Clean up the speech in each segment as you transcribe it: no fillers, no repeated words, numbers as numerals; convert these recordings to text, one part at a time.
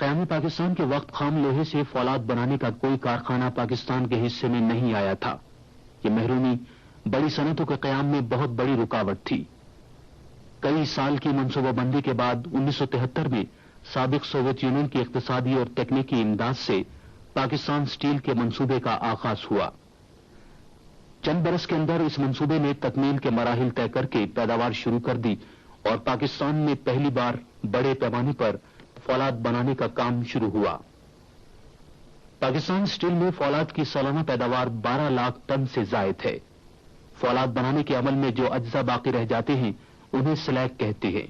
قیام پاکستان کے وقت خام لوہے سے فولاد بنانے کا کوئی کارخانہ پاکستان کے حصے میں نہیں آیا تھا. یہ محرومی بڑی صنعتوں کے قیام میں بہت بڑی رکاوٹ تھی. کئی سال کی منصوبہ بندی کے بعد 1973 میں سابق سوویت یونین کی اقتصادی اور تکنیکی امداد سے پاکستان اسٹیل کے منصوبے کا آغاز ہوا. چند برس کے اندر اس منصوبے نے تکمیل کے مراحل طے کر کے پیداوار شروع کر دی اور پاکستان میں پہلی بار بڑے پیمانے پر فولاد بنانے کا کام شروع ہوا. پاکستان اسٹیل میں فولاد کی سالانہ پیداوار 12 لاکھ ٹن سے زائد ہے. فولاد بنانے کے عمل میں جو اجزاء باقی رہ جاتے ہیں انہیں سلیگ کہتے ہیں.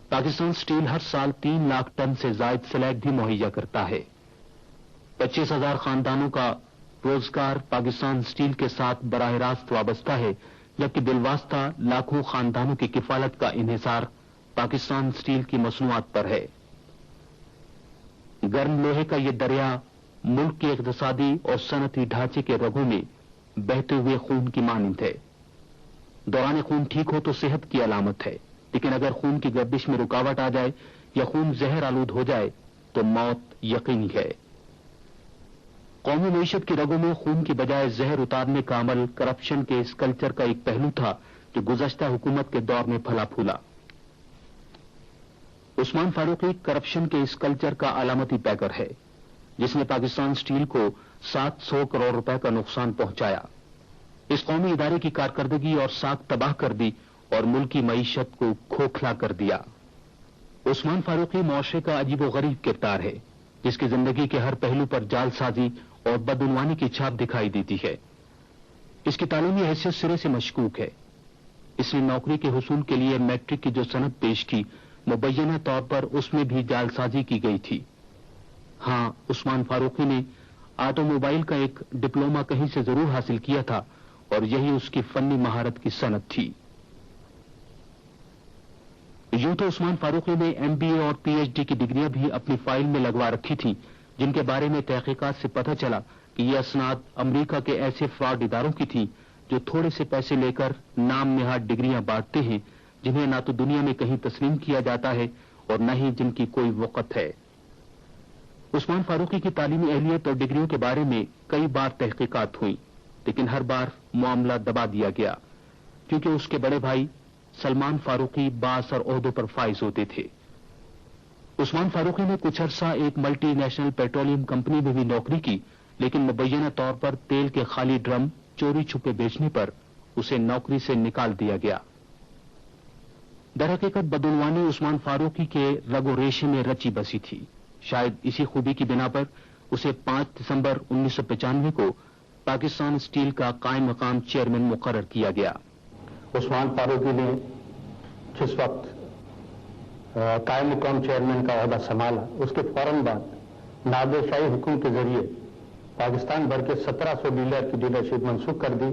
پاکستان اسٹیل ہر سال 3 لاکھ ٹن سے زائد سلیگ بھی مہیا کرتا ہے. 25,000 خاندانوں کا روزگار پاکستان اسٹیل کے ساتھ براہ راست وابستہ ہے، جبکہ بالواسطہ لاکھوں خاندانوں کی کفالت کا انحصار پاکستان اسٹیل کی مصنوعات پر ہے. گرم لوہے کا یہ دریا ملک کے اقتصادی اور صنعتی ڈھانچے کے رگوں میں بہتے ہوئے خون کی مانند ہے. دوران خون ٹھیک ہو تو صحت کی علامت ہے، لیکن اگر خون کی گردش میں رکاوٹ آ جائے یا خون زہر آلود ہو جائے تو موت یقینی ہے. قومی معیشت کی رگوں میں خون کی بجائے زہر اتارنے کا عمل کرپشن کے اس کلچر کا ایک پہلو تھا جو گزشتہ حکومت کے دور میں پھلا پھولا. عثمان فاروقی کرپشن کے اس کلچر کا علامتی پیکر ہے جس نے پاکستان اسٹیل کو 700 کروڑ روپے کا نقصان پہنچایا. اس قومی ادارے کی کارکردگی اور ساکھ تباہ کر دی اور ملکی معیشت کو کھوکھلا کر دیا. عثمان فاروقی معاشرے کا عجیب و غریب کردار ہے جس کی زندگی کے ہر پہلو پر جال سازی اور بدعنوانی کی چھاپ دکھائی دیتی ہے. اس کی تعلیمی حیثیت سرے سے مشکوک ہے. اس نے نوکری کے حصول کے لیے میٹرک کی جو سند پیش کی مبینہ طور پر اس میں بھی جال سازی کی گئی تھی. ہاں، عثمان فاروقی نے آٹو موبائل کا ایک ڈپلوما کہیں سے ضرور حاصل کیا تھا اور یہی اس کی فنی مہارت کی صنعت تھی. یوں تو عثمان فاروقی نے MBA اور PhD کی ڈگریاں بھی اپنی فائل میں لگوا رکھی تھیں جن کے بارے میں تحقیقات سے پتہ چلا کہ یہ اسناد امریکہ کے ایسے فراڈ اداروں کی تھیں جو تھوڑے سے پیسے لے کر نام نہاد ڈگریاں بانٹتے ہیں جنہیں نہ تو دنیا میں کہیں تسلیم کیا جاتا ہے اور نہ ہی جن کی کوئی وقت ہے. عثمان فاروقی کی تعلیمی اہلیت اور ڈگریوں کے بارے میں کئی بار تحقیقات ہوئیں لیکن ہر بار معاملہ دبا دیا گیا کیونکہ اس کے بڑے بھائی سلمان فاروقی بااثر عہدوں پر فائز ہوتے تھے. عثمان فاروقی نے کچھ عرصہ ایک ملٹی نیشنل پیٹرولیم کمپنی میں بھی نوکری کی لیکن مبینہ طور پر تیل کے خالی ڈرم چوری چھپے بیچنے پر اسے نوکری سے نکال دیا گیا. درحقیقت بدعنوانی عثمان فاروقی کے رگ و ریشے میں رچی بسی تھی. شاید اسی خوبی کی بنا پر اسے 5 دسمبر 1995 کو پاکستان اسٹیل کا قائم مقام چیئرمین مقرر کیا گیا. عثمان فاروقی نے جس وقت قائم مقام چیئرمین کا عہدہ سنبھالا اس کے فوراً بعد نادر شاہی حکم کے ذریعے پاکستان بھر کے 1700 ڈیلر کی ڈیلرشپ منسوخ کر دی،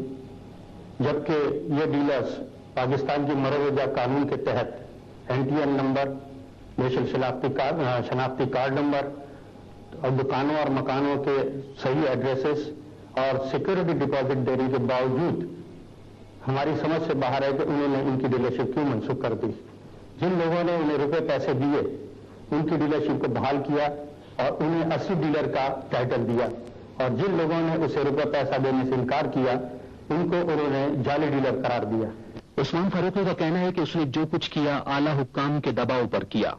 جبکہ یہ ڈیلرز پاکستان کی مروجہ قانون کے تحت NTN نمبر، نیشنل شناختی کارڈ نمبر اور دکانوں اور مکانوں کے صحیح ایڈریسز اور سیکورٹی ڈپازٹ دینے کے باوجود ہماری سمجھ سے باہر ہے کہ انہوں نے ان کی ڈیلرشپ کیوں منسوخ کر دی. جن لوگوں نے انہیں روپے پیسے دیے ان کی ڈیلرشپ کو بحال کیا اور انہیں 80 ڈیلر کا ٹائٹل دیا، اور جن لوگوں نے اسے روپے پیسہ دینے سے انکار کیا ان کو انہوں نے جعلی ڈیلر قرار دیا. عثمان فاروقی کا کہنا ہے کہ اس نے جو کچھ کیا اعلی حکام کے دباؤ پر کیا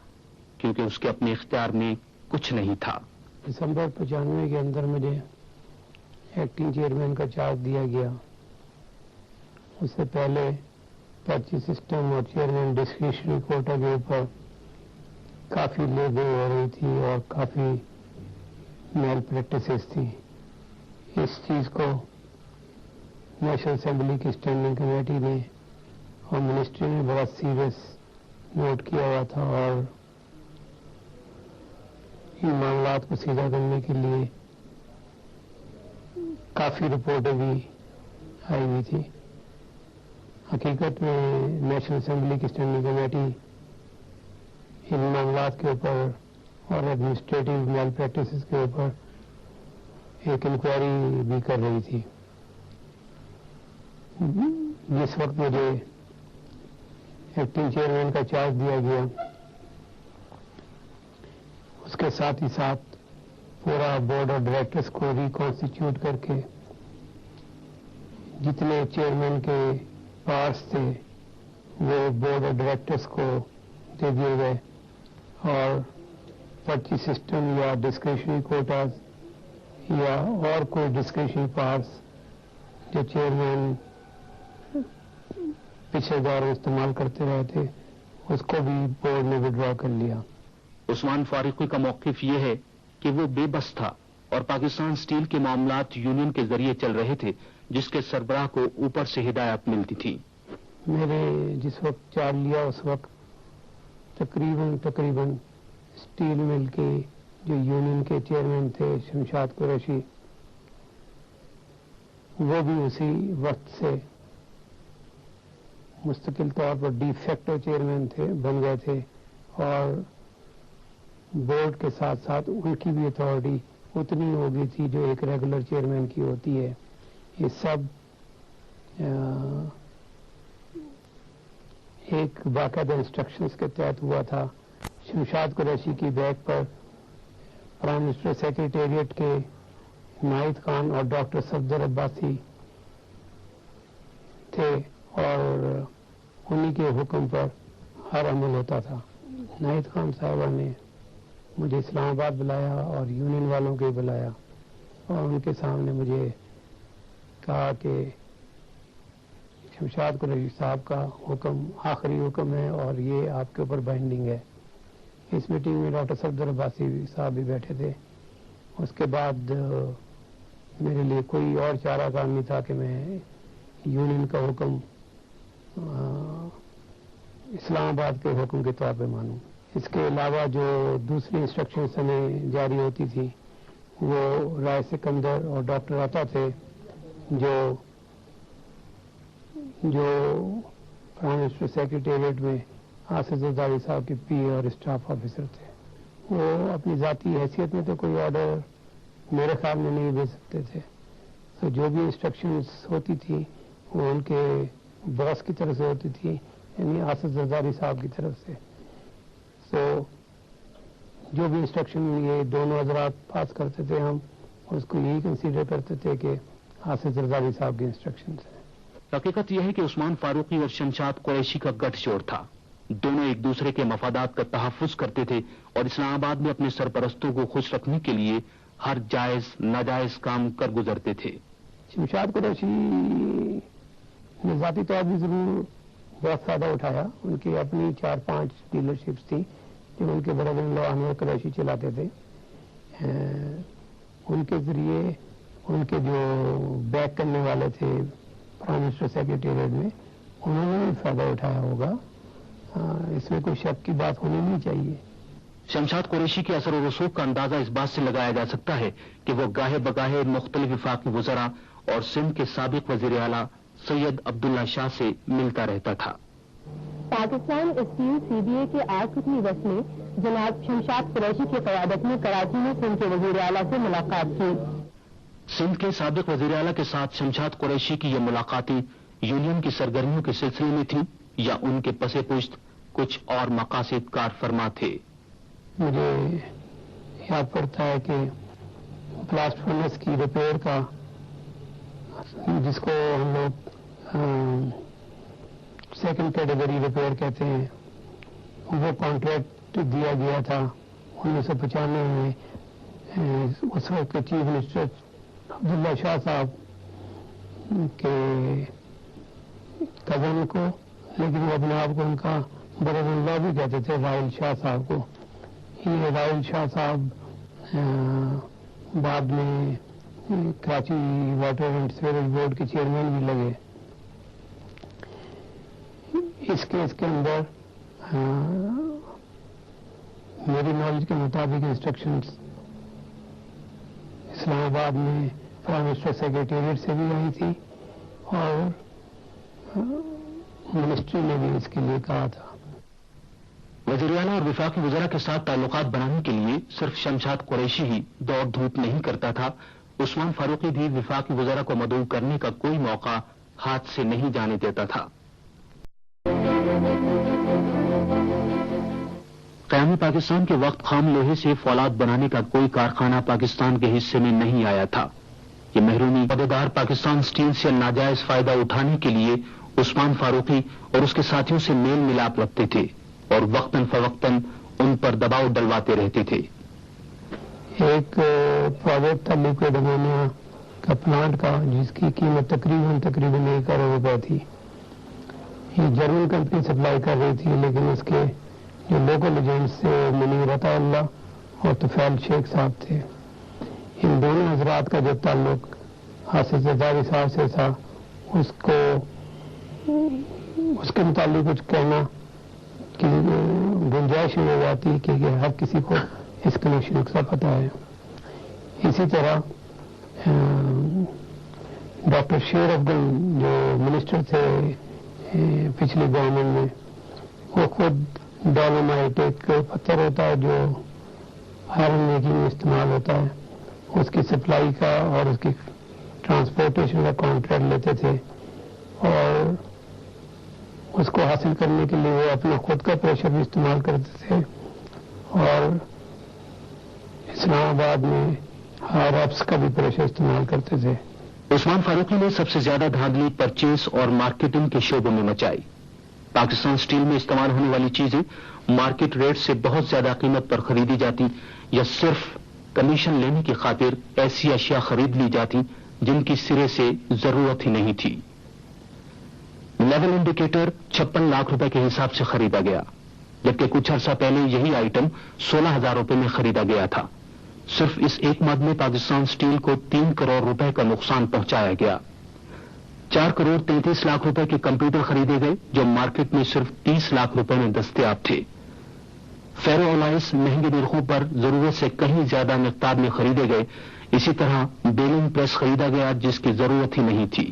کیونکہ اس کے اپنے اختیار میں کچھ نہیں تھا. دسمبر 95 کے اندر مجھے ایکٹنگ چیئرمین کا چارج دیا گیا. اس سے پہلے پرچی سسٹم اور چیئرمین ڈسکریشنری کوٹا کے اوپر کافی لیبل ہو رہی تھی اور کافی میل پریکٹسز تھی. اس چیز کو نیشنل اسمبلی کی اسٹینڈنگ کمیٹی نے اور منسٹری نے بہت سیریس نوٹ کیا ہوا تھا اور ان معاملات کو سیدھا کرنے کے لیے کافی رپورٹیں بھی آئی ہوئی تھی. حقیقت میں نیشنل اسمبلی کی اسٹینڈنگ کمیٹی ان معاملات کے اوپر اور ایڈمنسٹریٹو میل پریکٹسز کے اوپر ایک انکوائری بھی کر رہی تھی. جس وقت مجھے ایکٹنگ چیئرمین کا چارج دیا گیا اس کے ساتھ ہی ساتھ پورا بورڈ آف ڈائریکٹرز کو ریکانسٹیٹیوٹ کر کے جتنے چیئرمین کے پارٹس تھے وہ بورڈ آف ڈائریکٹرز کو دے دیے گئے، اور پرچی سسٹم یا ڈسکریشنری کوٹاز یا اور کوئی ڈسکریشنری پارٹس جو چیئرمین پچھلے دور میں استعمال کرتے رہے تھے اس کو بھی بورڈ نے وڈرا کر لیا۔ عثمان فاروقی کا موقف یہ ہے کہ وہ بے بس تھا اور پاکستان اسٹیل کے معاملات یونین کے ذریعے چل رہے تھے، جس کے سربراہ کو اوپر سے ہدایت ملتی تھی۔ میرے جس وقت چارج لیا اس وقت تقریباً اسٹیل مل کے جو یونین کے چیئرمین تھے شمشاد قریشی، وہ بھی اسی وقت سے مستقل طور پر ڈی فیکٹو چیئرمین بن گئے تھے، اور بورڈ کے ساتھ ساتھ ان کی بھی اتھارٹی اتنی ہو گئی تھی جو ایک ریگولر چیئرمین کی ہوتی ہے۔ یہ سب ایک باقاعدہ انسٹرکشنز کے تحت ہوا تھا۔ شمشاد قریشی کی بیک پر پرائم منسٹر سیکریٹریٹ کے ناہید خان اور ڈاکٹر صفدر عباسی تھے، اور انہی کے حکم پر ہر عمل ہوتا تھا۔ ناہید خان صاحبہ نے مجھے اسلام آباد بلایا اور یونین والوں کے بلایا، اور ان کے سامنے مجھے کہا کہ شمشاد قریشی صاحب کا حکم آخری حکم ہے اور یہ آپ کے اوپر بائنڈنگ ہے۔ اس میٹنگ میں ڈاکٹر صفدر عباسی صاحب بھی بیٹھے تھے۔ اس کے بعد میرے لیے کوئی اور چارہ کار نہیں تھا کہ میں یونین کا حکم اسلام آباد کے حکم کے طور پہ مانوں۔ اس کے علاوہ جو دوسری انسٹرکشنز ہمیں جاری ہوتی تھی وہ رائے سکندر اور ڈاکٹر عطا تھے، جو پرائم منسٹر سیکریٹریٹ میں آصف زرداری صاحب کے پی اور اسٹاف آفیسر تھے۔ وہ اپنی ذاتی حیثیت میں تو کوئی آرڈر میرے خیال میں نہیں دے سکتے تھے، تو جو بھی انسٹرکشنز ہوتی تھی وہ ان کے باس کی طرف سے ہوتی تھی، یعنی آصف زرداری صاحب کی طرف سے۔ تو جو بھی انسٹرکشن یہ دونوں حضرات پاس کرتے تھے ہم اس کو یہی کنسیڈر کرتے تھے کہ آصف زرداری صاحب کی انسٹرکشنز ہیں۔ حقیقت یہ ہے کہ عثمان فاروقی اور شمشاد قریشی کا گٹھ جوڑ تھا۔ دونوں ایک دوسرے کے مفادات کا تحفظ کرتے تھے اور اسلام آباد میں اپنے سرپرستوں کو خوش رکھنے کے لیے ہر جائز ناجائز کام کر گزرتے تھے۔ شمشاد قریشی نے ذاتی طور بھی ضرور بہت فائدہ اٹھایا۔ ان کی اپنی 4-5 ڈیلرشپس تھیں جو ان کے برادر ان لا انور قریشی چلاتے تھے۔ ان کے ذریعے ان کے جو بیک کرنے والے تھے پرائم منسٹر سیکریٹریٹ میں، انہوں نے بھی فائدہ اٹھایا ہوگا، اس میں کوئی شک کی بات ہونی نہیں چاہیے۔ شمشاد قریشی کے اثر و رسوخ کا اندازہ اس بات سے لگایا جا سکتا ہے کہ وہ گاہے بگاہے مختلف وفاقی وزراء اور سندھ کے سابق وزیر اعلیٰ سید عبداللہ شاہ سے ملتا رہتا تھا۔ پاکستان اسٹیل سی بی اے کے آج رکن وفد نے جناب شمشاد قریشی کی قیادت میں کراچی میں سندھ کے وزیر اعلیٰ سے ملاقات کی۔ سندھ کے سابق وزیر اعلیٰ کے ساتھ شمشاد قریشی کی یہ ملاقاتیں یونین کی سرگرمیوں کے سلسلے میں تھیں یا ان کے پس پشت کچھ اور مقاصد کار فرما تھے؟ مجھے یاد پڑتا ہے کہ بلاسٹ فرنس کی ریپیئر کا، جس کو ہم لوگ سیکنڈ کیٹیگری ریپیئر کہتے ہیں، وہ کانٹریکٹ دیا گیا تھا 1995 میں اس وقت کے چیف منسٹر عبداللہ شاہ صاحب کے کزن کو، لیکن وہ اپنے آپ کو ان کا برادر ان لا بھی کہتے تھے، راحیل شاہ صاحب کو۔ یہ راحیل شاہ صاحب بعد میں Karachi water and sewerage board کے چیئرمین بھی لگے۔ اس کیس کے اندر میری نالج کے مطابق انسٹرکشنز اسلام آباد میں پرائم منسٹر سیکریٹریٹ سے بھی آئی تھی اور منسٹری نے بھی اس کے لیے کہا تھا۔ وزیر اعلیٰ اور وفاقی وزراء کے ساتھ تعلقات بنانے کے لیے صرف شمشاد قریشی ہی دوڑ دھوپ نہیں کرتا تھا، عثمان فاروقی بھی وفاقی وزراء کو مدعو کرنے کا کوئی موقع ہاتھ سے نہیں جانے دیتا تھا۔ قیام پاکستان کے وقت خام لوہے سے فولاد بنانے کا کوئی کارخانہ پاکستان کے حصے میں نہیں آیا تھا. یہ محرومی عہدیدار پاکستان اسٹیل سے ناجائز فائدہ اٹھانے کے لیے عثمان فاروقی اور اس کے ساتھیوں سے میل ملاپ رکھتے تھے اور وقتاً فوقتاً ان پر دباؤ ڈلواتے رہتے تھے. ایک پروجیکٹ تھا لیکوڈ امونیا کا پلانٹ کا، جس کی قیمت تقریباً 1 کروڑ روپے تھی. یہ جرمن کمپنی سپلائی کر رہی تھی، لیکن اس کے جو لوکل ایجنٹس سے منیر عطا اللہ اور طفیل شیخ صاحب تھے. ان دونوں حضرات کا جو تعلق حافظ زرداری صاحب سے تھا، اس کے متعلق کچھ کہنا کی گنجائش ہو جاتی کہ ہر کسی کو اس کنیکشن کا پتہ ہے. اسی طرح ڈاکٹر شیر افغان جو منسٹر تھے پچھلی گورنمنٹ میں، وہ خود ڈولومائٹ ایک پتھر ہوتا ہے جو آئرن میکنگ میں استعمال ہوتا ہے، اس کی سپلائی کا اور اس کی ٹرانسپورٹیشن کا کانٹریکٹ لیتے تھے، اور اس کو حاصل کرنے کے لیے وہ اپنا خود کا پریشر بھی استعمال کرتے تھے، اور اسلام آباد میں ریپس کا بھی پریشر استعمال کرتے تھے. عثمان فاروقی نے سب سے زیادہ دھاندلی پرچیز اور مارکیٹنگ کے شعبوں میں مچائی. پاکستان اسٹیل میں استعمال ہونے والی چیزیں مارکیٹ ریٹ سے بہت زیادہ قیمت پر خریدی جاتی یا صرف کمیشن لینے کی خاطر ایسی اشیاء خرید لی جاتی جن کی سرے سے ضرورت ہی نہیں تھی. لیول انڈیکیٹر 56 لاکھ روپے کے حساب سے خریدا گیا، جبکہ کچھ عرصہ پہلے یہی آئٹم 16,000 روپے میں خریدا گیا تھا. صرف اس ایک مد میں پاکستان اسٹیل کو 3 کروڑ روپے کا نقصان پہنچایا گیا. 4 کروڑ 33 لاکھ روپے کے کمپیوٹر خریدے گئے جو مارکیٹ میں صرف 30 لاکھ روپے میں دستیاب تھے. فیرو الائس مہنگے نرخوں پر ضرورت سے کہیں زیادہ مقدار میں خریدے گئے. اسی طرح بیلنگ پریس خریدا گیا جس کی ضرورت ہی نہیں تھی.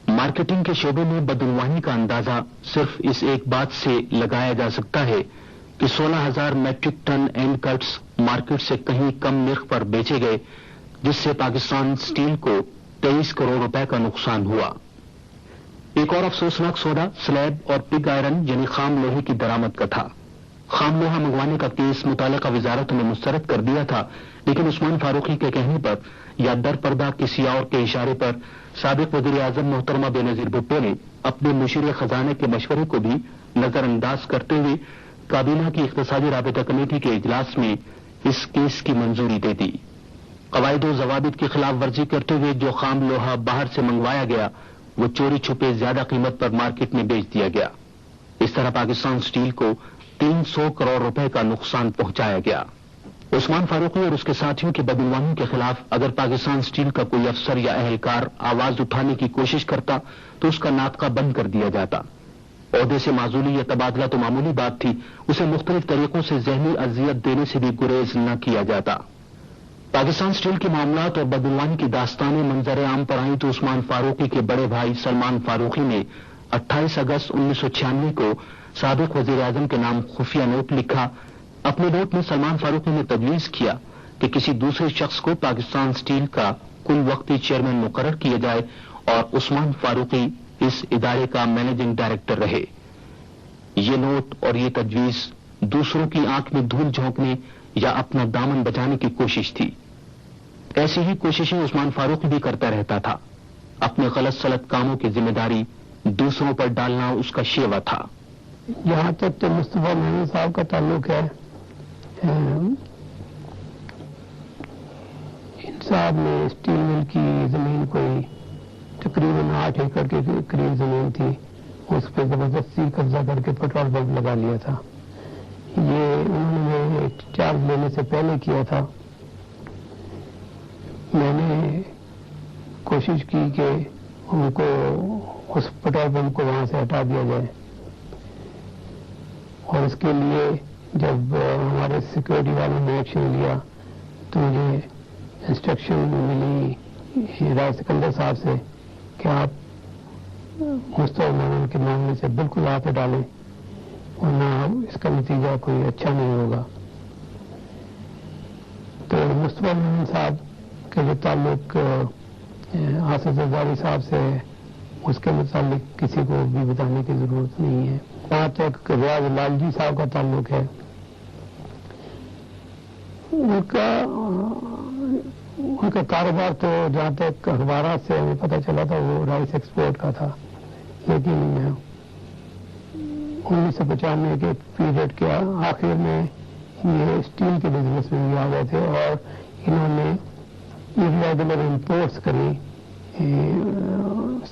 مارکیٹنگ کے شعبے میں بدعنوانی کا اندازہ صرف اس ایک بات سے لگایا جا سکتا ہے کہ 16,000 metric ton and cuts market سے کہیں کم نرخ پر بیچے گئے، جس سے پاکستان اسٹیل کو 23 کروڑ روپے کا نقصان ہوا. ایک اور افسوسناک سودا سلیب اور پگ آئرن یعنی خام لوہے کی درآمد کا تھا. خام لوہا منگوانے کا کیس متعلقہ وزارت نے مسترد کر دیا تھا، لیکن عثمان فاروقی کے کہنے پر یا در پردہ کسی اور کے اشارے پر سابق وزیر اعظم محترمہ بینظیر بھٹو نے اپنے مشیر خزانہ کے مشورے کو بھی نظر انداز کرتے ہوئے کابینہ کی اقتصادی رابطہ کمیٹی کے اجلاس میں اس کیس کی منظوری دے دی. قواعد و ضوابط کی خلاف ورزی کرتے ہوئے جو خام لوہا باہر سے منگوایا گیا وہ چوری چھپے زیادہ قیمت پر مارکیٹ میں بیچ دیا گیا. اس طرح پاکستان اسٹیل کو 300 کروڑ روپے کا نقصان پہنچایا گیا. عثمان فاروقی اور اس کے ساتھیوں کی بدعنوانی کے خلاف اگر پاکستان اسٹیل کا کوئی افسر یا اہلکار آواز اٹھانے کی کوشش کرتا تو اس کا ناطقہ بند کر دیا جاتا. عہدے سے معزولی یا تبادلہ تو معمولی بات تھی، اسے مختلف طریقوں سے ذہنی اذیت دینے سے بھی گریز نہ کیا جاتا. پاکستان اسٹیل کے معاملات اور بدعنوانی کی داستانیں منظر عام پر آئیں تو عثمان فاروقی کے بڑے بھائی سلمان فاروقی نے 28 اگست 1996 کو سابق وزیر اعظم کے نام خفیہ نوٹ لکھا. اپنے نوٹ میں سلمان فاروقی نے تجویز کیا کہ کسی دوسرے شخص کو پاکستان اسٹیل کا کل وقتی چیئرمین مقرر کیا جائے اور عثمان فاروقی اس ادارے کا مینیجنگ ڈائریکٹر رہے. یہ نوٹ اور یہ تجویز دوسروں کی آنکھ میں دھول جھونکنے یا اپنا دامن بچانے کی کوشش تھی. ایسی ہی کوششیں عثمان فاروقی بھی کرتا رہتا تھا. اپنے غلط سلط کاموں کی ذمہ داری دوسروں پر ڈالنا اس کا شیوا تھا. جہاں تک تو مصطفیٰ محمود صاحب کا تعلق ہے، ان صاحب نے اسٹیل مل کی زمین کوئی تقریباً 8 ایکڑ کے قریب زمین تھی، اس پہ زبردستی قبضہ کر کے پیٹرول پمپ لگا لیا تھا. یہ انہوں نے چارج لینے سے پہلے کیا تھا. میں نے کوشش کی کہ ان کو اس پیٹرول پمپ کو وہاں سے ہٹا دیا جائے، اور اس کے لیے جب ہمارے سیکورٹی والوں نے ایکشن لیا تو مجھے انسٹرکشن ملی راج سکندر صاحب سے کہ آپ مصطفیٰ محمود کے معاملے سے بالکل ہاتھ ڈالیں ورنہ اس کا نتیجہ کوئی اچھا نہیں ہوگا. تو مصطفیٰ محمود صاحب کے جو تعلق حافظ زرداری صاحب سے ہے اس کے متعلق کسی کو بھی بتانے کی ضرورت نہیں ہے. جہاں تک ریاض لال جی صاحب کا تعلق ہے، ان کا کاروبار تو جہاں تک اخبارات سے ہمیں پتہ چلا تھا وہ رائس ایکسپورٹ کا تھا، لیکن 1995 کے پیریڈ کے آخر میں یہ اسٹیل کے بزنس میں بھی آ گئے تھے اور انہوں نے irregular امپورٹس کری،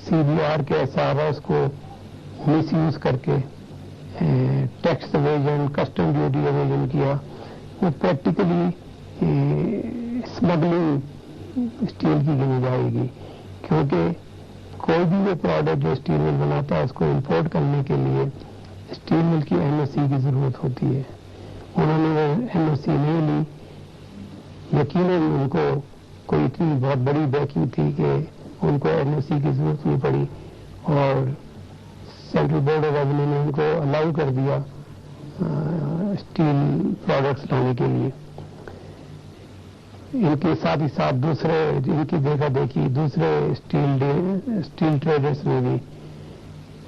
CBR کے SROs کو مس یوز کر کے tax evasion, custom duty evasion کیا، وہ پریکٹیکلی اسمگلنگ اسٹیل کی گنی جائے گی، کیونکہ کوئی بھی وہ پروڈکٹ جو اسٹیل مل بناتا ہے اس کو امپورٹ کرنے کے لیے اسٹیل مل کی NOC کی ضرورت ہوتی ہے۔ انہوں نے وہ NOC نہیں لی، یقیناً ان کو کوئی اتنی بہت بڑی بیکنگ تھی کہ ان کو NOC کی ضرورت نہیں پڑی اور سینٹرل بورڈ آف ریونیو نے ان کو الاؤ کر دیا اسٹیل پروڈکٹس لانے کے لیے۔ ان کے ساتھ ہی ساتھ دوسرے ان کی دیکھا دیکھی دوسرے اسٹیل ٹریڈرز نے بھی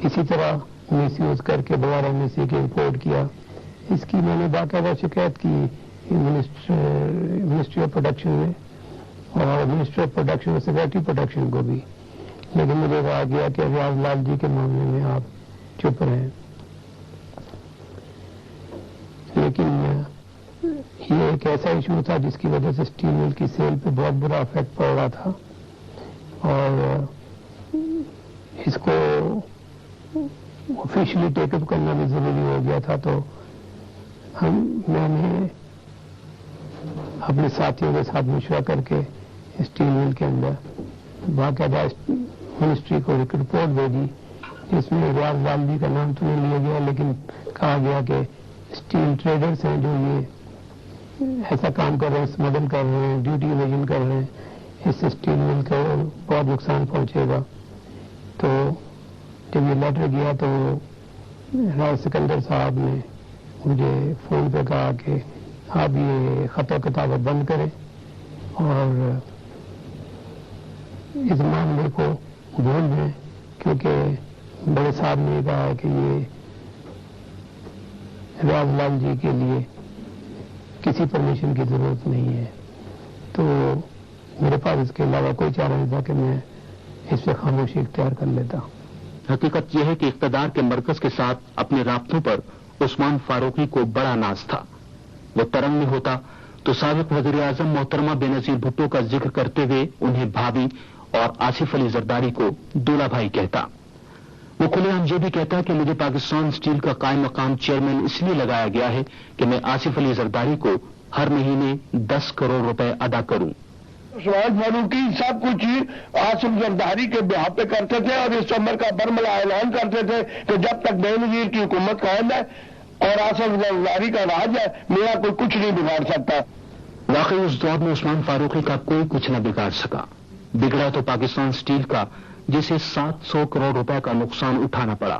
اسی طرح مس یوز کر کے بغیر NOC کے امپورٹ کیا۔ اس کی میں نے باقاعدہ شکایت کی منسٹری آف پروڈکشن میں اور منسٹری آف پروڈکشن اور سیکورٹی پروڈکشن کو بھی، لیکن مجھے کہا گیا کہ ریاض لال جی کے معاملے میں آپ چپ رہیں۔ لیکن یہ ایک ایسا ایشو تھا جس کی وجہ سے اسٹیل مل کی سیل پہ بہت برا افیکٹ پڑ رہا تھا اور اس کو آفیشلی ٹیک اپ کرنا بھی ضروری ہو گیا تھا، تو میں نے اپنے ساتھیوں کے ساتھ مشورہ کر کے اسٹیل مل کے اندر باقاعدہ منسٹری کو ایک رپورٹ بھیجی جس میں ریاض لال جی کا نام تو نہیں لیا گیا، لیکن کہا گیا کہ اسٹیل ٹریڈرز ہیں جو یہ ایسا کام کر رہے ہیں، اسمگل کر رہے ہیں، ڈیوٹی ایویژن کر رہے ہیں، اس سے اسٹیل مل کو بہت نقصان پہنچے گا۔ تو جب یہ لیٹر گیا تو راج سکندر صاحب نے مجھے فون پہ کہا کہ آپ یہ خط و کتابت بند کریں اور اس معاملے کو بھول دیں، کیونکہ بڑے صاحب نے کہا ہے کہ یہ ریاض لال جی کے لیے کسی پرمیشن کی ضرورت نہیں ہے۔ تو میرے پاس اس کے علاوہ کوئی چارہ نہیں تھا کہ میں اس پہ خاموشی اختیار کر لیتا۔ حقیقت یہ ہے کہ اقتدار کے مرکز کے ساتھ اپنے رابطوں پر عثمان فاروقی کو بڑا ناز تھا۔ وہ ترنگ میں ہوتا تو سابق وزیر اعظم محترمہ بینظیر بھٹو کا ذکر کرتے ہوئے انہیں بھابھی اور آصف علی زرداری کو دولا بھائی کہتا۔ وہ کھلے عام یہ بھی کہتا ہے کہ مجھے پاکستان اسٹیل کا قائم مقام چیئرمین اس لیے لگایا گیا ہے کہ میں آصف علی زرداری کو ہر مہینے 10 کروڑ روپے ادا کروں۔ عثمان فاروقی سب کچھ آصف زرداری کے بہا پہ کرتے تھے اور اس عمر کا برملا اعلان کرتے تھے کہ جب تک بے نظیر کی حکومت قائم ہے اور آصف زرداری کا راج ہے میرا کوئی کچھ نہیں بگاڑ سکتا۔ واقعی اس دور میں عثمان فاروقی کا کوئی کچھ نہ بگاڑ سکا۔ بگڑا تو پاکستان اسٹیل کا جسے 700 کروڑ روپے کا نقصان اٹھانا پڑا۔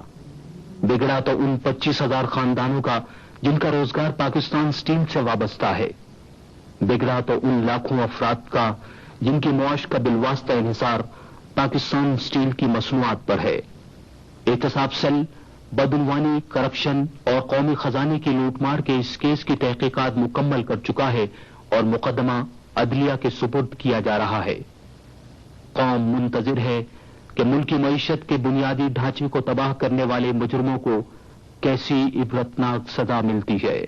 بگڑا تو ان 25,000 خاندانوں کا جن کا روزگار پاکستان اسٹیل سے وابستہ ہے۔ بگڑا تو ان لاکھوں افراد کا جن کی معاش کا بالواسطہ انحصار پاکستان اسٹیل کی مصنوعات پر ہے۔ احتساب سیل بدعنوانی، کرپشن اور قومی خزانے کی لوٹ مار کے اس کیس کی تحقیقات مکمل کر چکا ہے اور مقدمہ عدلیہ کے سپرد کیا جا رہا ہے۔ قوم منتظر ہے کہ ملکی معیشت کے بنیادی ڈھانچے کو تباہ کرنے والے مجرموں کو کیسی عبرتناک سزا ملتی ہے۔